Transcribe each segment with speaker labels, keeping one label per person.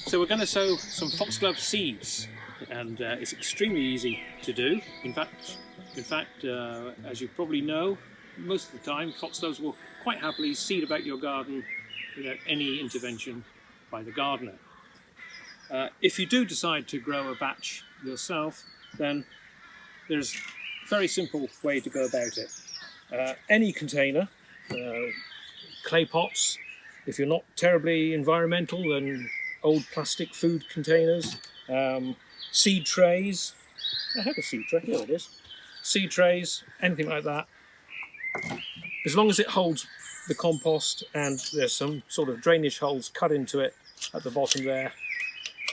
Speaker 1: So we're going to sow some foxglove seeds, and it's extremely easy to do. In fact, as you probably know, most of the time foxgloves will quite happily seed about your garden without any intervention by the gardener. If you do decide to grow a batch yourself, then there's a very simple way to go about it. Any container, clay pots, if you're not terribly environmental, then old plastic food containers, seed trays. I have a seed tray, here it is. Seed trays, anything like that. As long as it holds the compost and there's some sort of drainage holes cut into it at the bottom there,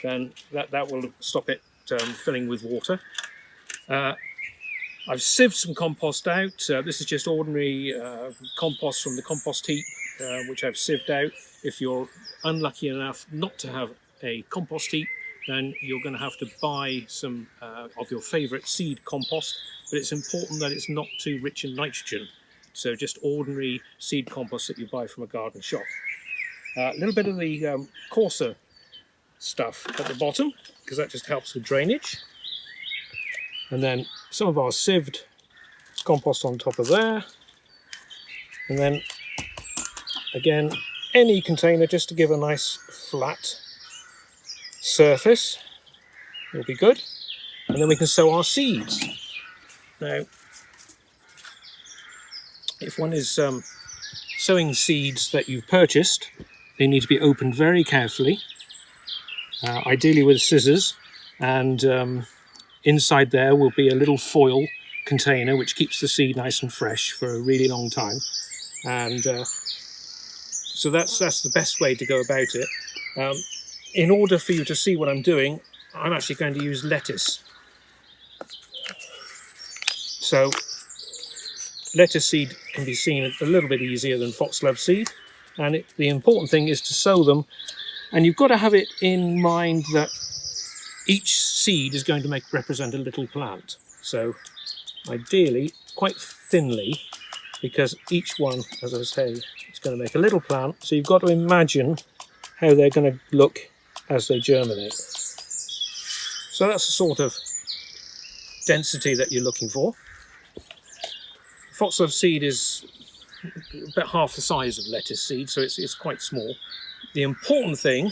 Speaker 1: then that will stop it filling with water. I've sieved some compost out. This is just ordinary compost from the compost heap, which I've sieved out. If you're unlucky enough not to have a compost heap, then you're going to have to buy some of your favourite seed compost, but it's important that it's not too rich in nitrogen. So just ordinary seed compost that you buy from a garden shop. A little bit of the coarser stuff at the bottom, because that just helps with drainage. And then some of our sieved compost on top of there. And then again, any container just to give a nice flat surface will be good. And then we can sow our seeds. Now, if one is sowing seeds that you've purchased, they need to be opened very carefully, ideally with scissors, and inside there will be a little foil container which keeps the seed nice and fresh for a really long time. And so that's the best way to go about it. In order for you to see what I'm doing, I'm actually going to use lettuce. So lettuce seed can be seen a little bit easier than foxglove seed, and the important thing is to sow them, and you've got to have it in mind that each seed is going to represent a little plant. So ideally quite thinly, because each one, as I say, is going to make a little plant. So you've got to imagine how they're going to look as they germinate. So that's the sort of density that you're looking for. Foxglove seed is about half the size of lettuce seed, so it's quite small. The important thing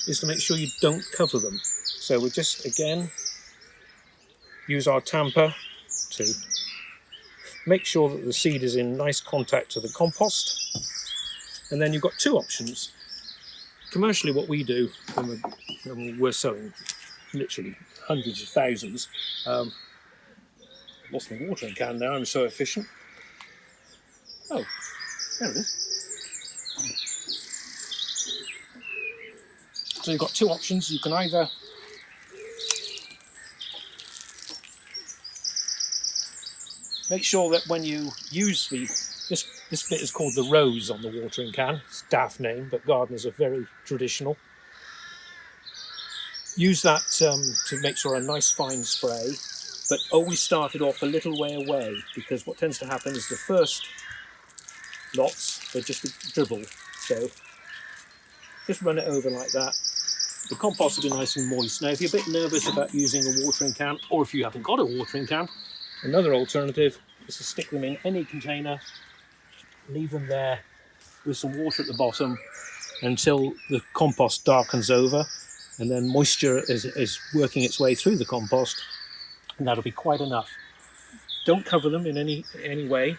Speaker 1: is to make sure you don't cover them. So we just, again, use our tamper to make sure that the seed is in nice contact to the compost. And then you've got two options. Commercially, what we do, when we're sowing literally hundreds of thousands, lost my watering can now, I'm so efficient. Oh, there it is. So you've got two options. You can either make sure that when you use this bit is called the rose on the watering can. It's a daft name, but gardeners are very traditional. Use that to make sure a nice fine spray, but always start it off a little way away, because what tends to happen is the first lots, they just dribble. So just run it over like that. The compost will be nice and moist. Now, if you're a bit nervous about using a watering can, or if you haven't got a watering can, another alternative is to stick them in any container, leave them there with some water at the bottom until the compost darkens over, and then moisture is working its way through the compost, and that'll be quite enough. Don't cover them in any way.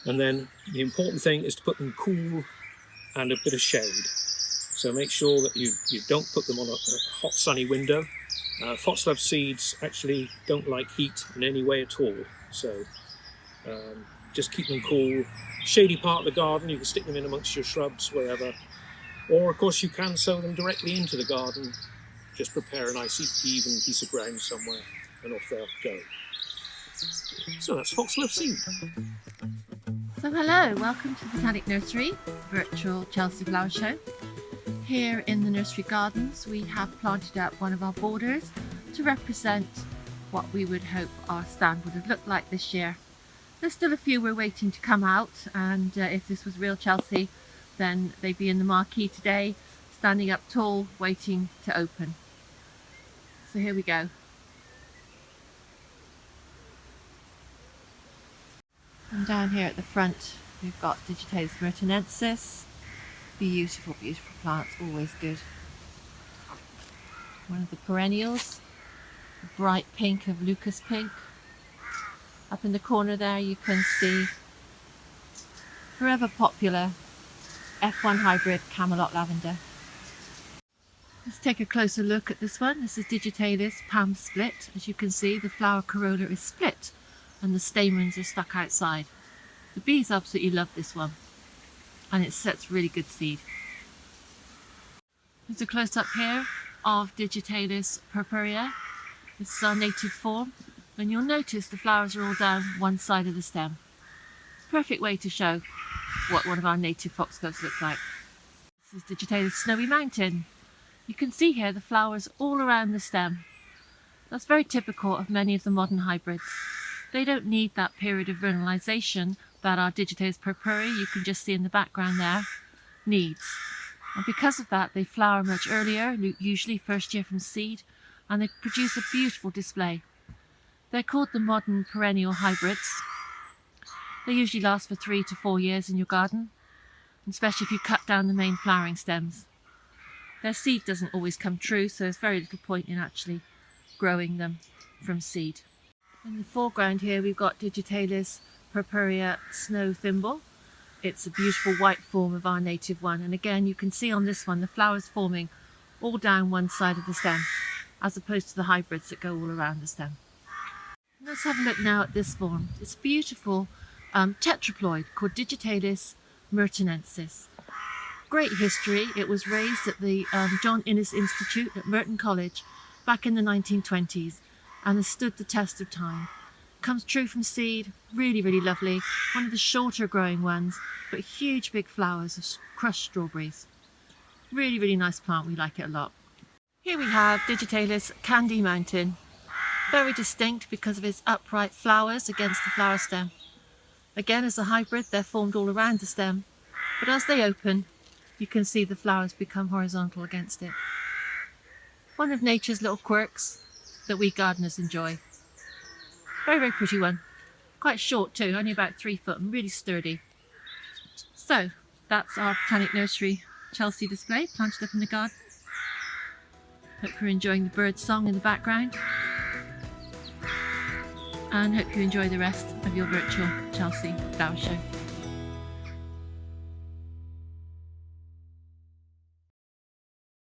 Speaker 1: And then the important thing is to put them cool and a bit of shade. So make sure that you don't put them on a hot sunny window. Foxglove seeds actually don't like heat in any way at all. So just keep them cool. Shady part of the garden, you can stick them in amongst your shrubs, wherever. Or of course you can sow them directly into the garden. Just prepare a nice even piece of ground somewhere and off they'll go. So that's foxglove seed.
Speaker 2: So hello, welcome to Botanic Nursery, virtual Chelsea Flower Show. Here in the nursery gardens we have planted out one of our borders to represent what we would hope our stand would have looked like this year. There's still a few we're waiting to come out, and if this was real Chelsea, then they'd be in the marquee today, standing up tall, waiting to open. So here we go. And down here at the front, we've got Digitalis mertenensis. Beautiful, beautiful plants, always good. One of the perennials, the bright pink of Lucas pink. Up in the corner there you can see forever popular F1 hybrid Camelot lavender. Let's take a closer look at this one. This is Digitalis palm split. As you can see, the flower corolla is split and the stamens are stuck outside. The bees absolutely love this one, and it sets really good seed. There's a close-up here of Digitalis purpurea. This is our native form, and you'll notice the flowers are all down one side of the stem. Perfect way to show what one of our native foxgloves look like. This is Digitalis snowy mountain. You can see here the flowers all around the stem. That's very typical of many of the modern hybrids. They don't need that period of vernalization that our Digitalis purpurea, you can just see in the background there, needs. And because of that, they flower much earlier, usually first year from seed, and they produce a beautiful display. They're called the modern perennial hybrids. They usually last for 3 to 4 years in your garden, especially if you cut down the main flowering stems. Their seed doesn't always come true, so there's very little point in actually growing them from seed. In the foreground here we've got Digitalis purpurea snow thimble. It's a beautiful white form of our native one, and again you can see on this one the flowers forming all down one side of the stem, as opposed to the hybrids that go all around the stem. Let's have a look now at this form. It's a beautiful tetraploid called Digitalis mertenensis. Great history. It was raised at the John Innes Institute at Merton College back in the 1920s and has stood the test of time. Comes true from seed, really, really lovely. One of the shorter growing ones, but huge big flowers of crushed strawberries. Really, really nice plant. We like it a lot. Here we have Digitalis candy mountain. Very distinct because of its upright flowers against the flower stem. Again, as a hybrid, they're formed all around the stem, but as they open, you can see the flowers become horizontal against it. One of nature's little quirks that we gardeners enjoy. Very, very pretty one. Quite short too, only about 3 foot and really sturdy. So, that's our Botanic Nursery Chelsea display planted up in the garden. Hope you're enjoying the bird song in the background. And hope you enjoy the rest of your virtual Chelsea Flower Show.